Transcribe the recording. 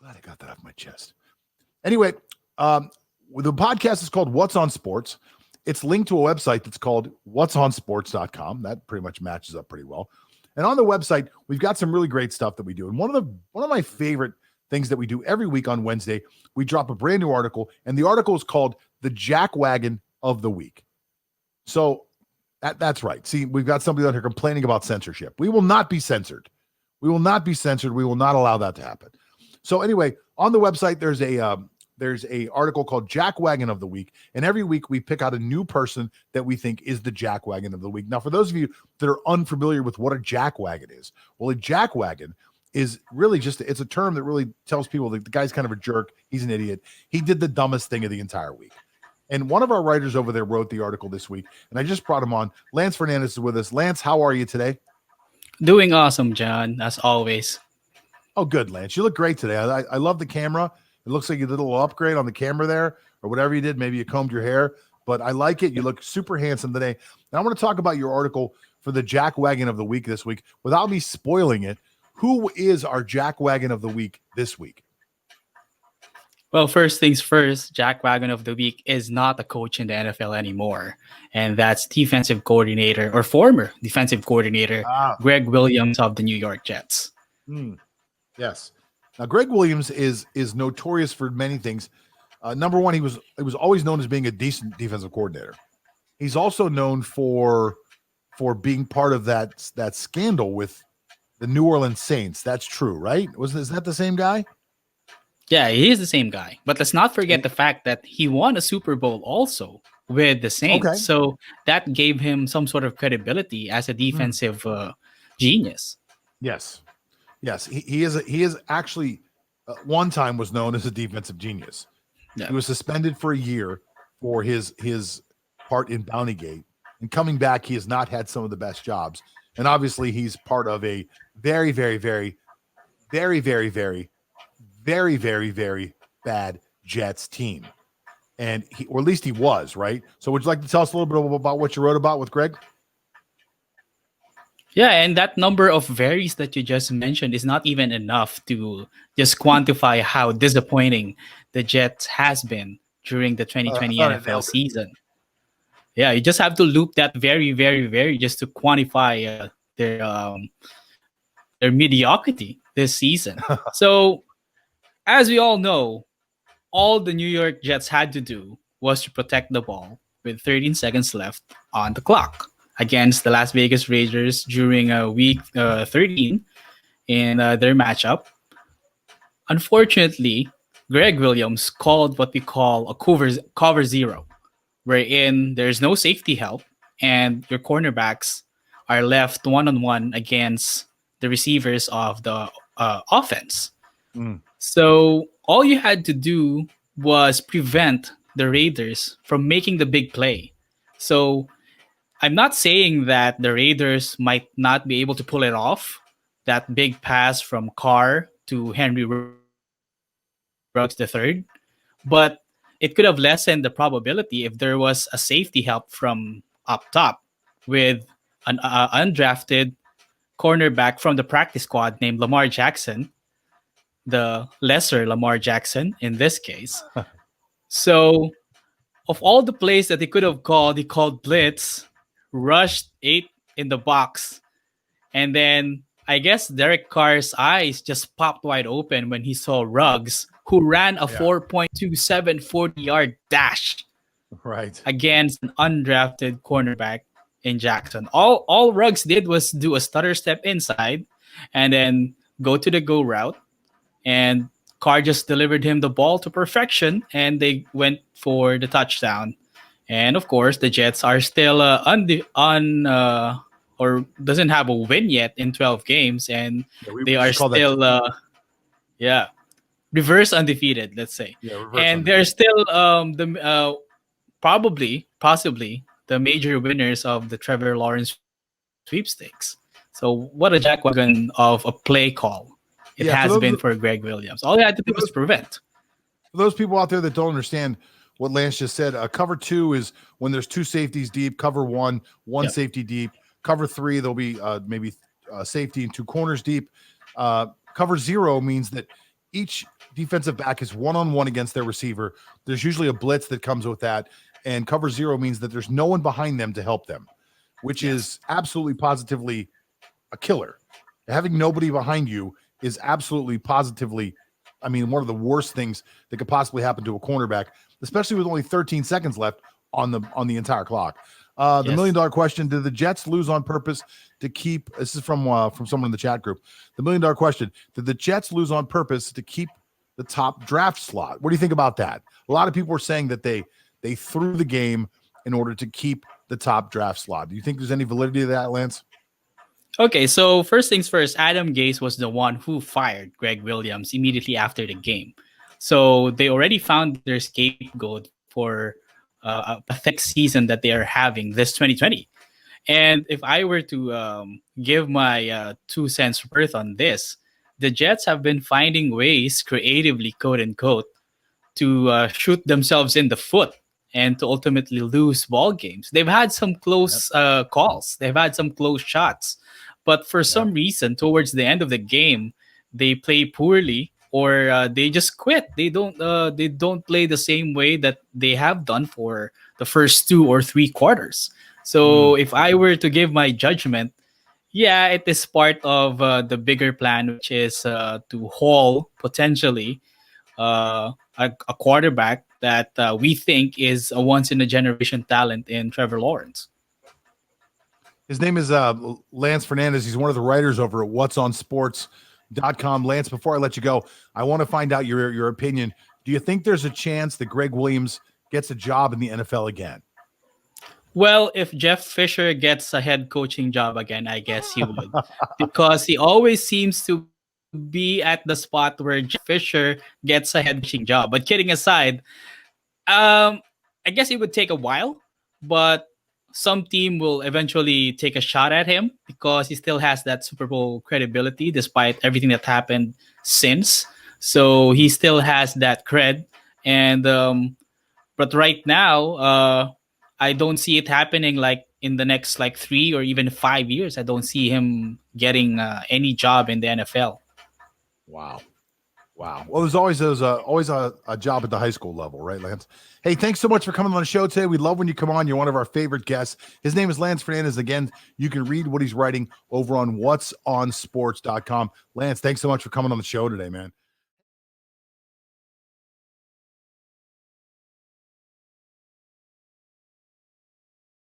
Glad I got that off my chest. Anyway, the podcast is called What's on Sports. It's linked to a website that's called whatsonsports.com. That pretty much matches up pretty well. And on the website, we've got some really great stuff that we do. And one of my favorite things that we do every week on Wednesday, we drop a brand new article, and the article is called The Jackwagon of the Week. So that's right. See, we've got somebody out here complaining about censorship. We will not be censored. We will not be censored. We will not allow that to happen. So anyway, on the website, there's a article called Jackwagon of the Week, and every week we pick out a new person that we think is the Jackwagon of the Week. Now, for those of you that are unfamiliar with what a jackwagon is, well, a jackwagon is really it's a term that really tells people that the guy's kind of a jerk. He's an idiot. He did the dumbest thing of the entire week. And one of our writers over there wrote the article this week, and I just brought him on. Lance Fernandez is with us. Lance, how are you today? Doing awesome, John, as always. Oh, good, Lance. You look great today. I love the camera. It looks like you did a little upgrade on the camera there, or whatever you did. Maybe you combed your hair, but I like it. You look super handsome today. And I want to talk about your article for the Jackwagon of the Week this week. Without me spoiling it, who is our Jackwagon of the Week this week? Well, first things first, Jackwagon of the Week is not a coach in the NFL anymore. And that's defensive coordinator or former defensive coordinator, Greg Williams of the New York Jets. Yes. Now, Greg Williams is notorious for many things. Number one, he was always known as being a decent defensive coordinator. He's also known for being part of that scandal with the New Orleans Saints. That's true, right? Is that the same guy? Yeah, he is the same guy. But let's not forget the fact that he won a Super Bowl also with the Saints. Okay. So that gave him some sort of credibility as a defensive genius. Yes. He is actually one time was known as a defensive genius. Yeah. He was suspended for a year for his part in Bountygate, and coming back, he has not had some of the best jobs. And obviously, he's part of a very, very, very, very, very, very, very, very, very bad Jets team. And or at least he was, right? So would you like to tell us a little bit about what you wrote about with Greg? Yeah, and that number of varies that you just mentioned is not even enough to just quantify how disappointing the Jets has been during the 2020 NFL season. Yeah, you just have to loop that very, very, very just to quantify their mediocrity this season. So, as we all know, all the New York Jets had to do was to protect the ball with 13 seconds left on the clock against the Las Vegas Raiders during week 13 in their matchup. Unfortunately, Greg Williams called what we call a cover zero, wherein there's no safety help and your cornerbacks are left one-on-one against the receivers of the offense. So all you had to do was prevent the Raiders from making the big play. So I'm not saying that the Raiders might not be able to pull it off, that big pass from Carr to Henry Ruggs III, but it could have lessened the probability if there was a safety help from up top with an undrafted cornerback from the practice squad named Lamar Jackson, the lesser Lamar Jackson in this case. So of all the plays that he could have called, he called blitz, rushed 8 in the box, and then I guess Derek Carr's eyes just popped wide open when he saw Ruggs, who ran a 4.27 40-yard dash against an undrafted cornerback in Jackson. All Ruggs did was do a stutter step inside and then go to the go route, and Carr just delivered him the ball to perfection, and they went for the touchdown. And of course, the Jets are still or doesn't have a win yet in 12 games, and they are still reverse undefeated, let's say. And they're still possibly the major winners of the Trevor Lawrence sweepstakes. So what a jackwagon of a play call it has been for Greg Williams. All they had to do was prevent. For those people out there that don't understand what Lance just said, cover 2 is when there's 2 safeties deep. Cover 1, safety deep. Cover 3, there'll be maybe safety and 2 corners deep. Cover 0 means that each defensive back is one-on-one against their receiver. There's usually a blitz that comes with that, and cover zero means that there's no one behind them to help them, which is absolutely positively a killer. Having nobody behind you is absolutely positively, I mean, one of the worst things that could possibly happen to a cornerback, especially with only 13 seconds left on the entire clock. The $1 million question: did the Jets lose on purpose to keep? This is from someone in the chat group. The $1 million question: did the Jets lose on purpose to keep the top draft slot? What do you think about that? A lot of people were saying that they threw the game in order to keep the top draft slot. Do you think there's any validity to that, Lance? Okay, so first things first, Adam Gase was the one who fired Greg Williams immediately after the game. So they already found their scapegoat for a pathetic season that they are having this 2020. And if I were to give my 2 cents worth on this, the Jets have been finding ways creatively, quote unquote, to shoot themselves in the foot and to ultimately lose ball games. They've had some close calls. They've had some close shots. But for some reason, towards the end of the game, they play poorly or they just quit. They don't play the same way that they have done for the first 2 or 3 quarters. So if I were to give my judgment, yeah, it is part of the bigger plan, which is to haul potentially a quarterback that we think is a once in a generation talent in Trevor Lawrence. His name is Lance Fernandez. He's one of the writers over at whatsonsports.com. Lance, before I let you go, I want to find out your opinion. Do you think there's a chance that Greg Williams gets a job in the NFL again? Well, if Jeff Fisher gets a head coaching job again, I guess he would. Because he always seems to be at the spot where Jeff Fisher gets a head coaching job. But kidding aside, I guess it would take a while, but some team will eventually take a shot at him because he still has that Super Bowl credibility despite everything that happened since. So he still has that cred. And but right now, I don't see it happening like in the next like 3 or even 5 years. I don't see him getting any job in the NFL. Wow. Well, there's always a job at the high school level, right, Lance? Hey, thanks so much for coming on the show today. We love when you come on. You're one of our favorite guests. His name is Lance Fernandez. Again, you can read what he's writing over on whatsonsports.com. Lance, thanks so much for coming on the show today, man.